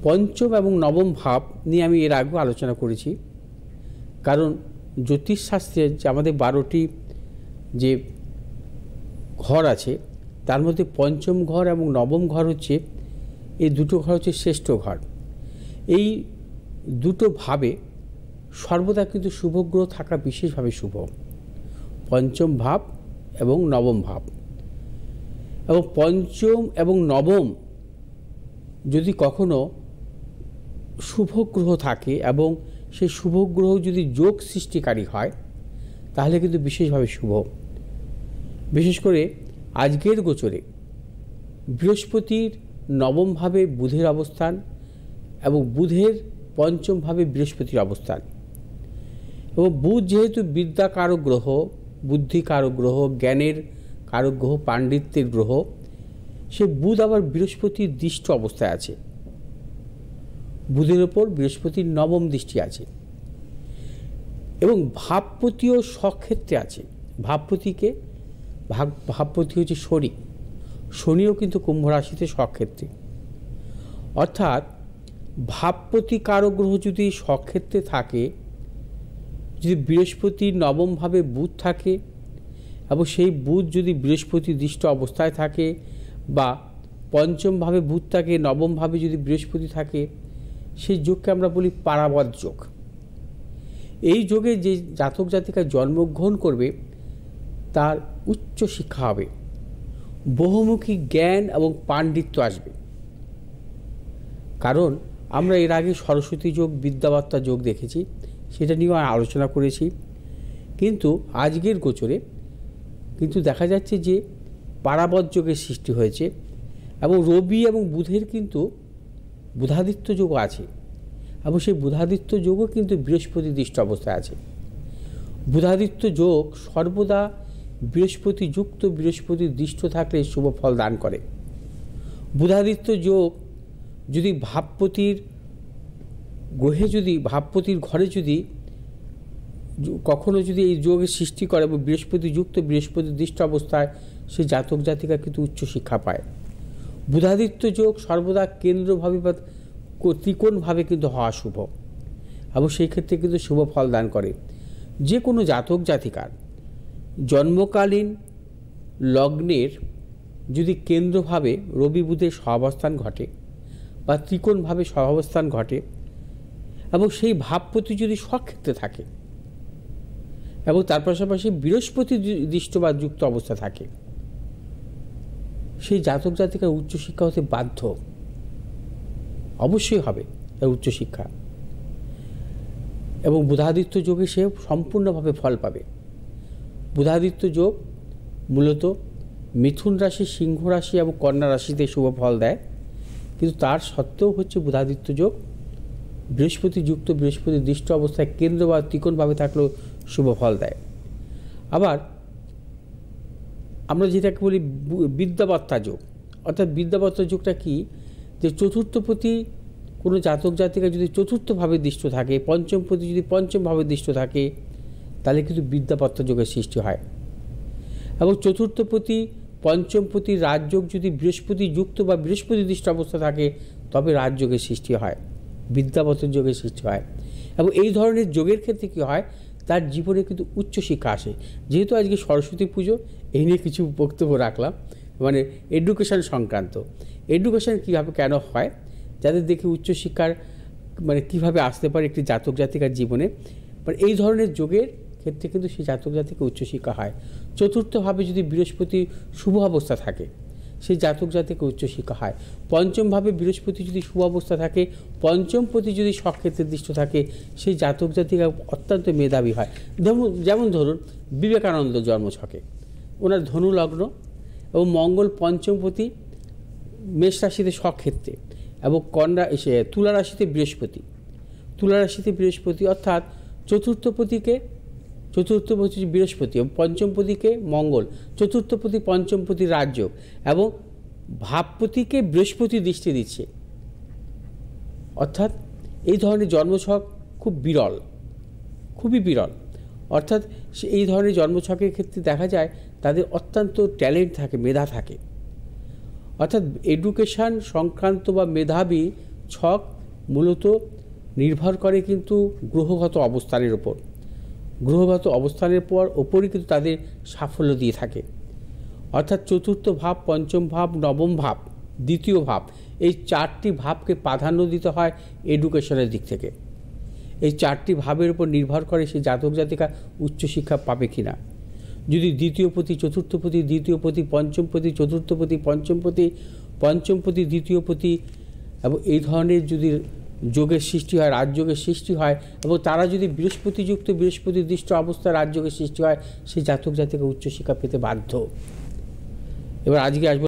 পঞ্চম এবং নবম ভাব নিয়ে আমি এর আগেও আলোচনা করেছি। কারণ জ্যোতিষশাস্ত্রে যে আমাদের 12টি যে ঘর আছে তার মধ্যে পঞ্চম ঘর এবং নবম ঘর হচ্ছে, এই দুটো ঘর হচ্ছে শ্রেষ্ঠ ঘর। এই দুটো ভাবে সর্বদা কিন্তু শুভ গ্রহ থাকা বিশেষভাবে শুভ, পঞ্চম ভাব এবং নবম ভাব। এবং পঞ্চম এবং নবম যদি কখনো শুভ গ্রহ থাকে এবং সেই শুভ গ্রহ যদি যোগ সৃষ্টিকারী হয় তাহলে কিন্তু বিশেষভাবে শুভ। বিশেষ করে আজকের গোচরে বৃহস্পতির নবম ভাবে বুধের অবস্থান এবং বুধের পঞ্চম ভাবে বৃহস্পতির অবস্থান, এবং বুধ যেহেতু বিদ্যা কারক গ্রহ, বুদ্ধি কারক গ্রহ, জ্ঞানের কারক গ্রহ, পাণ্ডিত্যের গ্রহ, সে বুধ আবার বৃহস্পতির দৃষ্ট অবস্থায় আছে। বুধের ওপর বৃহস্পতির নবম দৃষ্টি আছে এবং ভাবপতিও স্বক্ষেত্রে আছে। ভাবপতি হচ্ছে শনি, শনিও কিন্তু কুম্ভ রাশিতে স্বক্ষেত্রে। অর্থাৎ ভাবপতি কারক গ্রহ যদি স্বক্ষেত্রে থাকে, যদি বৃহস্পতির নবম ভাবে বুধ থাকে এবং সেই বুধ যদি বৃহস্পতি দৃষ্ট অবস্থায় থাকে বা পঞ্চম ভাবে বুধ থাকে, নবম ভাবে যদি বৃহস্পতি থাকে, সেই যোগকে আমরা বলি পারাবত যোগ। এই যোগে যে জাতক জাতিকা জন্মগ্রহণ করবে তার উচ্চ শিক্ষা হবে, বহুমুখী জ্ঞান এবং পাণ্ডিত্য আসবে। কারণ আমরা এর আগে সরস্বতী যোগ, বিদ্যাবত্তা যোগ দেখেছি, সেটা নিয়েও আলোচনা করেছি। কিন্তু আজকের গোচরে কিন্তু দেখা যাচ্ছে যে পারাবত যোগের সৃষ্টি হয়েছে এবং রবি এবং বুধের কিন্তু বুধাদিত্য যোগও আছে এবং সেই বুধাদিত্য যোগও কিন্তু বৃহস্পতি দৃষ্ট অবস্থায় আছে। বুধাদিত্য যোগ সর্বদা বৃহস্পতি যুক্ত, বৃহস্পতির দৃষ্ট থাকলে শুভ ফল দান করে। বুধাদিত্য যোগ যদি ভাবপতির গ্রহে, যদি ভাবপতির ঘরে যদি কখনো যদি এই যোগের সৃষ্টি করে এবং বৃহস্পতি যুক্ত, বৃহস্পতির দৃষ্ট অবস্থায় সে জাতক জাতিকা কিন্তু উচ্চ শিক্ষা পায়। বুধাদিত্য যোগ সর্বদা কেন্দ্রভাবে বা ত্রিকোণভাবে কিন্তু হওয়া শুভ এবং সেই ক্ষেত্রে কিন্তু শুভ ফল দান করে। যে কোনো জাতক জাতিকার জন্মকালীন লগ্নের যদি কেন্দ্রভাবে রবি বুধের সহাবস্থান ঘটে বা ত্রিকোণভাবে সহাবস্থান ঘটে এবং সেই ভাবপতি যদি স্বক্ষেত্রে থাকে এবং তার পাশাপাশি বৃহস্পতি দৃষ্ট বা যুক্ত অবস্থা থাকে, সেই জাতক জাতিকার উচ্চশিক্ষা হতে বাধ্য, অবশ্যই হবে তার উচ্চশিক্ষা। এবং বুধাদিত্য যোগে সে সম্পূর্ণভাবে ফল পাবে। বুধাদিত্য যোগ মূলত মিথুন রাশি, সিংহ রাশি এবং কন্যা রাশিতে শুভ ফল দেয়, কিন্তু তার সত্ত্বেও হচ্ছে বুধাদিত্য যোগ বৃহস্পতি যুক্ত, বৃহস্পতি দৃষ্ট অবস্থায় কেন্দ্র বা ত্রিকোণভাবে থাকলেও শুভ ফল দেয়। আবার আমরা যেটাকে বলি বিদ্যাবত্তা যোগ, অর্থাৎ বিদ্যাবত্তা যোগটা কি, যে চতুর্থপতি কোনো জাতক জাতিকা যদি চতুর্থভাবে দৃষ্ট থাকে, পঞ্চমপতি যদি পঞ্চমভাবে দৃষ্ট থাকে, তাহলে কিন্তু বিদ্যাবত্তা যোগের সৃষ্টি হয়। এবং চতুর্থপতি পঞ্চমপতি রাজযোগ যদি বৃহস্পতি যুক্ত বা বৃহস্পতি দৃষ্ট অবস্থা থাকে, তবে রাজযোগের সৃষ্টি হয়, বিদ্যাবত্তা যোগের সৃষ্টি হয়। এবং এই ধরনের যোগের ক্ষেত্রে কী হয়, তার জীবনে কিন্তু উচ্চশিক্ষা আসে। যেহেতু আজকে সরস্বতী পুজো, এই নিয়ে কিছু বক্তব্য রাখলাম, মানে এডুকেশন সংক্রান্ত। এডুকেশন কীভাবে কেন হয়, যাদের দেখে উচ্চশিক্ষার মানে কীভাবে আসতে পারে একটি জাতক জাতিকার জীবনে, মানে এই ধরনের যোগের ক্ষেত্রে কিন্তু সেই জাতক জাতিকা উচ্চশিক্ষা হয়। চতুর্থভাবে যদি বৃহস্পতি শুভ অবস্থা থাকে, সেই জাতক জাতিকা উচ্চশিক্ষা হয়। পঞ্চমভাবে বৃহস্পতি যদি শুভ অবস্থা থাকে, পঞ্চমপতি যদি স্বক্ষেত্রে দৃষ্ট থাকে, সেই জাতক জাতিকা অত্যন্ত মেধাবী হয়। যেমন ধরুন বিবেকানন্দ জন্মছকে, ওনার ধনু লগ্ন এবং মঙ্গল পঞ্চমপতি মেষ রাশিতে স্বক্ষেত্রে এবং তুলা রাশিতে বৃহস্পতি, অর্থাৎ চতুর্থপতি বৃহস্পতি এবং পঞ্চমপতিকে মঙ্গল, চতুর্থপতি পঞ্চমপতি রাজযোগ এবং ভাবপতিকে বৃহস্পতি দৃষ্টি দিচ্ছে। অর্থাৎ এই ধরনের জন্মছক খুব বিরল, খুবই বিরল। অর্থাৎ এই ধরনের জন্মছকের ক্ষেত্রে দেখা যায় তাদের অত্যন্ত ট্যালেন্ট থাকে, মেধা থাকে। অর্থাৎ এডুকেশান সংক্রান্ত বা মেধাবী ছক মূলত নির্ভর করে কিন্তু গ্রহগত অবস্থানের ওপর। গ্রহগত অবস্থানের ওপরই কিন্তু তাদের সাফল্য দিয়ে থাকে। অর্থাৎ চতুর্থ ভাব, পঞ্চম ভাব, নবম ভাব, দ্বিতীয় ভাব, এই 4টি ভাবকে প্রাধান্য দিতে হয় এডুকেশনের দিক থেকে। এই 4টি ভাবের উপর নির্ভর করে সে জাতক জাতিকা উচ্চশিক্ষা পাবে কি না। যদি দ্বিতীয়পতি, চতুর্থপতি, দ্বিতীয়পতি, পঞ্চমপতি, চতুর্থপতি, পঞ্চমপতি, পঞ্চমপতি, দ্বিতীয়পতি এবং এই ধরনের যদি যোগের সৃষ্টি হয়, রাজযোগের সৃষ্টি হয়, এবং তারা যদি বৃহস্পতিযুক্ত, বৃহস্পতি দৃষ্ট অবস্থায় রাজযোগের সৃষ্টি হয়, সেই জাতক জাতিকা উচ্চশিক্ষা পেতে বাধ্য। এবার আজকে আসবো